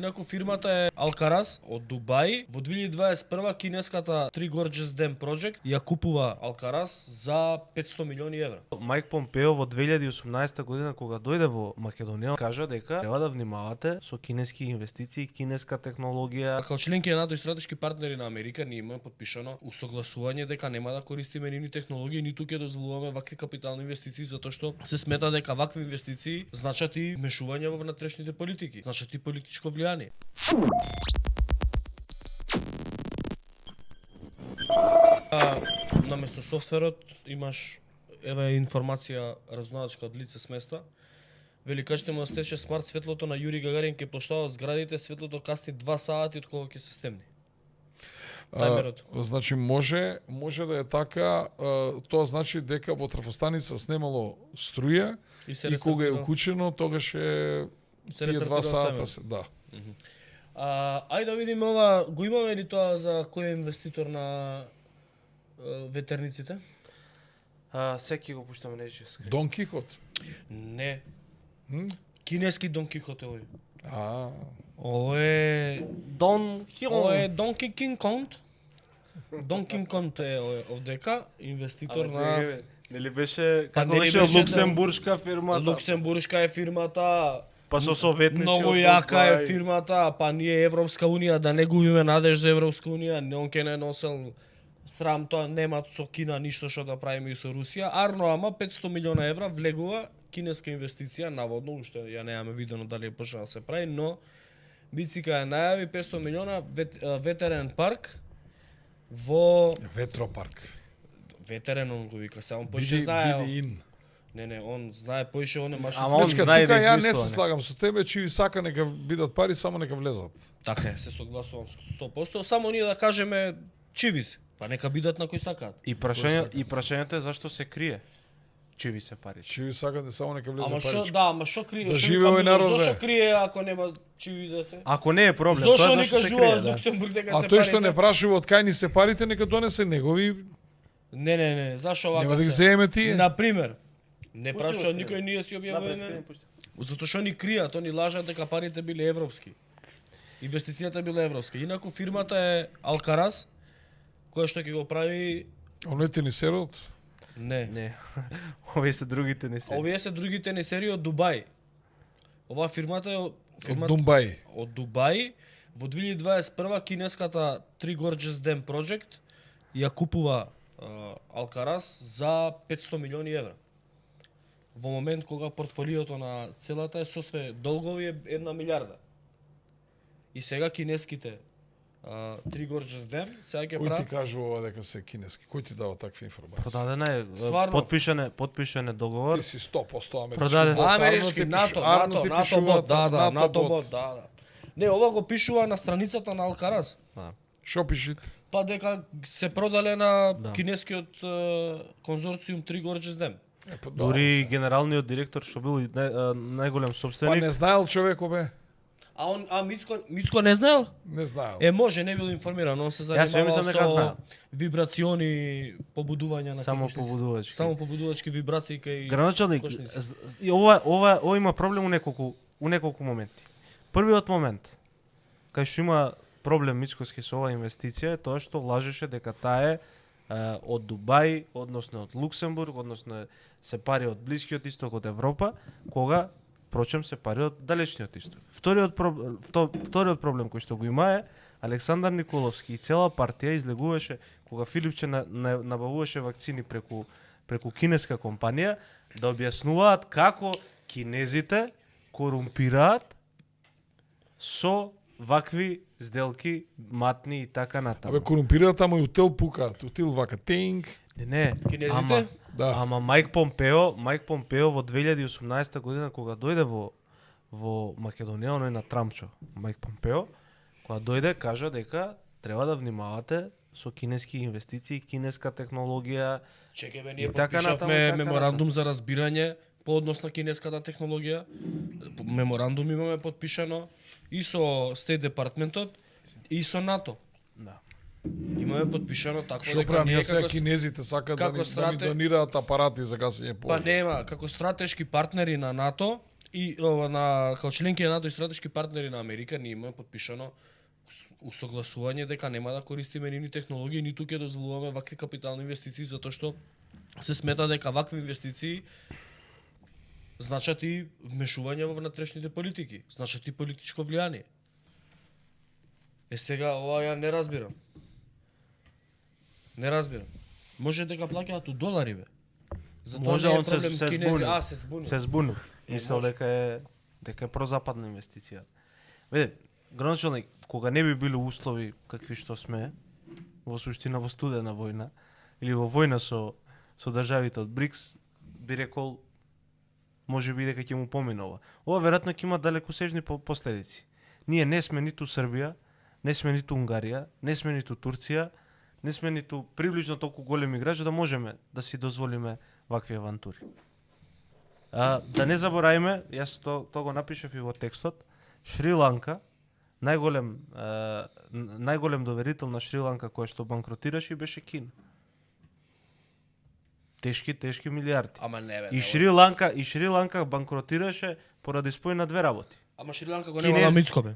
Инаку фирмата е Алкарас од Дубај. Во 2021 кинеската Three Gorges Dam Project ја купува Алкарас за 500 милиони евра. Мајк Помпео во 2018 година кога дојде во Македонија кажа дека треба да внимавате со кинески инвестиции, кинеска технологија. Како членки на НАТО и стратешки партнери на Америка, ние имаме подпишано усогласување дека нема да користиме нивни технологии, ниту ќе дозволуваме вакви капитални инвестиции, затоа што се смета дека вакви инвестиции значат и мешување во внатрешните политики, значат и политичко влијание. Наместо софтверот имаш информација разузнавачка од лице с места. Вели, кажете му да стече смарт светлото на Јури Гагарин ке плоштава од зградите, светлото касни 2 сати од кога ќе се стемни. Тајмерот. Значи може да е така, тоа значи дека во трафостаница снемало струја и кога е укучено, тогаш е тие 2 сата се, да. Ајде да видиме ова, го имаме ли тоа за кој е инвеститор на ветерниците? Секи го пуштаме нечиска. Дон Кихот? Не. Кинески Дон Кихот е овој. Ово е Дон Хион. Ово е Донки Кинг Конт. Дон Кинг Конт е овдека, инвеститор на... Нели беше, како беше луксембуршка фирмата? Луксембуршка е фирмата. Па со советници. Многу јака е фирмата, па ние Европска Унија, да не губиме надеж за Европска Унија, не он ке не носел срам тоа, нема со Кина ништо што да правиме и со Русија. Арно, ама 500 милиона евра влегува кинеска инвестиција, наводно, уште ја немаме видено дали е почна да се прави, но Бицика ја најави 500 милиона ветерен парк во... Ветропарк. Ветерен он го вика, само поише знае. Биди ин. Не, он знае поише, он е машин. Ама он Дечка, знае тука да ја не измислува, се слагам со тебе, чиј сака нека бидат пари, само нека влезат. Така е, се согласувам 100%, само ние да кажеме чиви се, па нека бидат на кој сакаат. И прашањето е зашто се крие. Чиви се пари. Чиј сака само нека влезе Ама паричка. шо, да, ама шо крие? Да Шо живее овој народ, Зошто бе. крие ако нема чиви да се? Ако не е проблем, Зошто тоа ни зашто се кажува крие, од да. Луксембург дека А се тој што парите? не прашува од кај ни се парите, нека донесе негови, Не, зашо вака нема да ги се? земеме тие. Например, не прашува го, никој, ние си објавуваме. Напред, пушти. Затоа што ни кријат, они лажат дека парите биле европски. Инвестицијата била европска. Инаку фирмата е Алкарас, која што ќе го прави... Оној тенисерот? Не. Не. Овие се другите не се. Овие се другите не серии од Дубај. Оваа фирмата е Од Думбај. од Дубај. Во 2021 кинеската Three Gorges Dam Project ја купува Алкарас за 500 милиони евра. Во момент кога портфолиото на целата е со све долгови е 1 милиарда. И сега кинеските Three Gorges Dam сега ќе Кој ти прават кажува дека се кинески? Кој ти дава такви информации? Продадена е, Стварно? подпишан е договор. Ти си 100% амерички. Продаден. бот, Амерички, Арно ти НАТО пишуваат, бот, да, НАТО бот. бот, да. Не, ова го пишува на страницата на Алкарас. Шо пишите? Па дека се продале на Да. кинескиот конзорциум Three Gorges Dam. Па, Дури генералниот директор што бил најголем Па собственик. не знаел човеко бе? Мицко не знаел? Не знаел. Може, не бил информиран, он се Јас ја занимавал мислам дека со знаел. вибрациони побудувања на Само кокошници. побудувачки. Само побудувачки вибрации кај Граначалник, кокошници. и ова има проблем у неколку моменти. Првиот момент, кај што има проблем Мицкоски со оваа инвестиција е тоа што лажеше дека таа е од Дубај, односно од Луксембург, односно се пари од Блискиот исток, од Европа, кога прочем се пари од далечниот исток. Вториот проблем кој што го има е Александар Николовски и цела партија излегуваше кога Филипче набавуваше вакцини преку кинеска компанија да објаснуваат како кинезите корумпираат со вакви сделки матни и така натаму. Абе корумпираат, ама и утел пукаат. Утил вака тинг. Не, Кинезите? Да. Ама Мајк Помпео во 2018 година кога дојде во Македонија, оној на Трампчо, Мајк Помпео, кога дојде кажа дека треба да внимавате со кинески инвестиции, кинеска технологија. Чекај бе, ние И така натаму, подпишавме така меморандум за разбирање по однос на кинеската технологија. Меморандум имаме подпишано и со State Департментот и со НАТО. Да. Имаме подпишано такво Што дека правам, ние ја сега како кинезите сакаат да како ни страте- донираат апарати за гасење па пожар. нема, како стратешки партнери на НАТО И ова на као членки на НАТО и стратешки партнери на Америка ние имаме подпишано усогласување дека нема да користиме нивни технологии, ниту ќе дозволуваме вакви капитални инвестиции затоа што се смета дека вакви инвестиции значат и вмешување во внатрешните политики, значат и политичко влијание. Сега ова ја не разбирам. Не разбирам. Може дека плаќаат у долари, бе. Затоа може не е он проблем се кинези. збуни. Се збуни. Се збуни. Мислел дека е прозападна инвестиција. Виде, граначелник, кога не би биле услови какви што сме, во суштина во студена војна или во војна со државите од БРИКС, би рекол може би дека ќе му поминува. Ова веројатно ќе има далекосежни последици. Ние не сме ниту Србија, не сме ниту Унгарија, не сме ниту Турција, не сме ниту приближно толку големи играчи да можеме да си дозволиме вакви авантури. Да не забораваме, јас тоа го напишав и во текстот, Шри-Ланка, најголем доверител на Шри-Ланка кој што банкротираше беше Кина. Тешки милиарди. Ама не бе. И Шри-Ланка банкротираше поради спој на две работи. Ама Шри-Ланка го нема на Мицко, бе.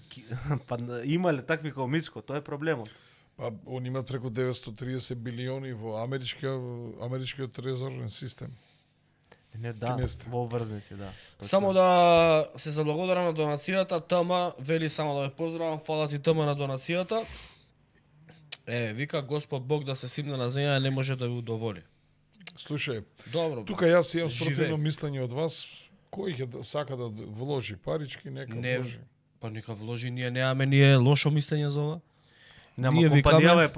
Па имале такви како Мицко, тоа е проблемот. Па они имаат преку 930 билиони во америчкиот трезорен систем. Не, да, во обврзници, да. Само да се заблагодарам на донацијата, Тама вели само да ве поздравам, фала ти Тама на донацијата. Вика Господ Бог да се симне на земја не може да ви удоволи. Слушај, добро. Тука јас имам спротивно мислење од вас. Кој ќе сака да вложи парички, нека вложи. Па нека вложи, ние лошо мислење за ова. Нема, компанијава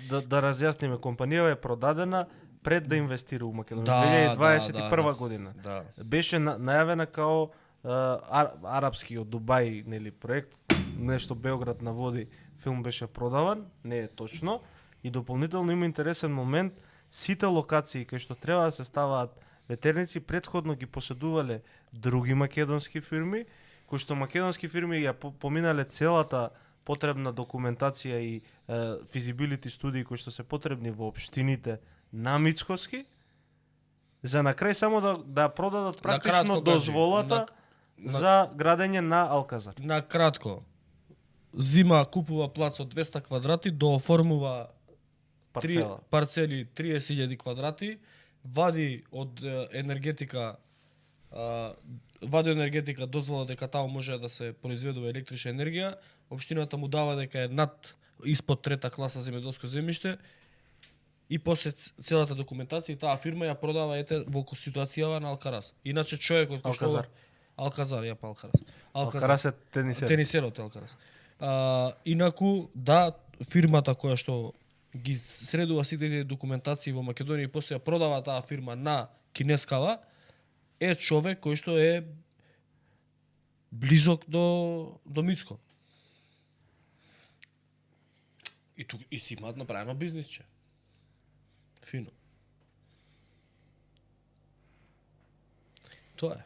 да разјасниме, компанијава е продадена пред да инвестира у Македонија 2021 година. Да. Беше најавена као арапски од Дубај, нели, проект, нешто Белград на води, филм беше продаван, не е точно, и дополнително има интересен момент, сите локации кај што треба да се ставаат ветерници претходно ги поседувале други македонски фирми, кои што македонски фирми ја поминале целата потребна документација и физибилити студии кои што се потребни во општините на Мицкоски, за на крај само да продадат практично дозволата за градење на Алказар. На кратко, купува плац од 200 квадрати, дооформува парцели 30.000 квадрати, вади од енергетика дозвола дека таму може да се произведува електрична енергија, општината му дава дека е испод трета класа земјоделско земјиште и после целата документација и таа фирма ја продава во ситуацијава на Алкарас. Иначе човекот кој што Алказар, Алкарас е тенисерот Алкарас. Инаку да, фирмата која што ги средува сите тие документации во Македонија и после ја продава таа фирма на кинескава, е човек кој што е близок до Мицко. И си имаат направено бизнисче. Фино. Тоа е.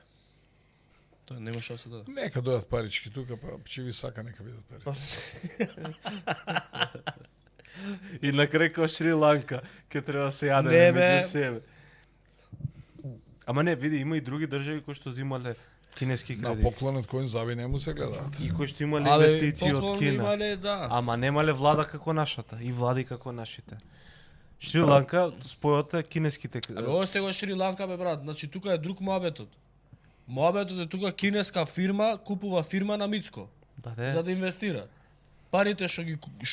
Нема што се даде. Нека дојдат парички тука, па че ви сака нека бидат парички. И на крај како Шри-Ланка ќе треба да се јаде меѓу себе. Ама не, види, има и други држави кои што земале кинески кредити. На поклонот кој зави не му се гледаат. И кои што имале инвестиции од Кина. Имале, да. Ама немале влада како нашата и влади како нашите. Шри-Ланка спојот е кинеските кредити. Ова сте го Шри-Ланка, бе брат. Значи тука е друг моабетот. Моабетот е тука кинеска фирма купува фирма на Мицко. За да инвестира. Парите што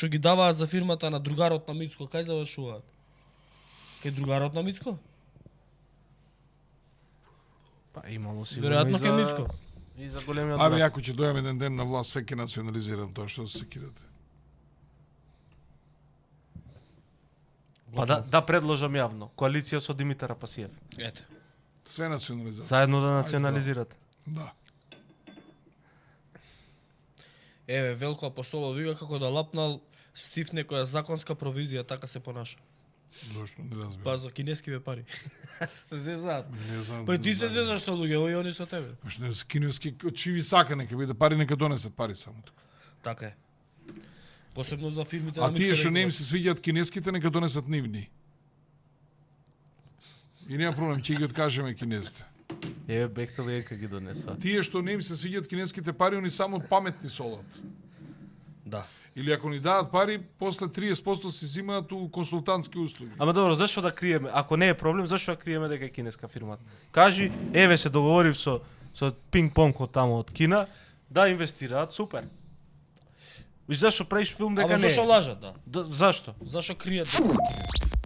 ги даваат за фирмата на другарот на Мицко, кај завршуваат? Кај другарот на Мицко? Па имало сигурно веројатно кај Мицко. И за големиот. Абе, ако ќе дојам еден ден на власт, све ќе национализирам тоа што се кидате. Па да предложам јавно. Коалиција со Димитар Апасиев. Ете. Све национализација. Заедно да национализирате. Да. Еве, Велко Апостолов вика како да лапнал Стив некоја законска провизија, така се понаша. Зошто не разбирам. Па за кинескиве пари. Се зезаат. Па Па ти се зезаш со луѓе, и они со тебе. Па што с кинески чиви сака нека биде пари, нека донесат пари само тука. Така е. Посебно за фирмите на Мицко. А тие што не им се свиѓаат кинеските, нека донесат нивни. И нема проблем, ќе ги откажеме кинезите. Бехтел Енка ги донесува. Тие што не им се свиѓаат кинеските пари, они само паметни солат. Да. Или ако ни дадат пари, после 30% се зимаат у консултантски услуги. Ама добро, зашто да криеме? Ако не е проблем, зашто да криеме дека е кинеска фирма? Кажи, еве се договорив со пинг-понг од таму од Кина, да инвестираат, супер. Виж зашто правиш филм дека Ама не е? зашо лажат, да? Зашто? Зашо кријат дека се кинески?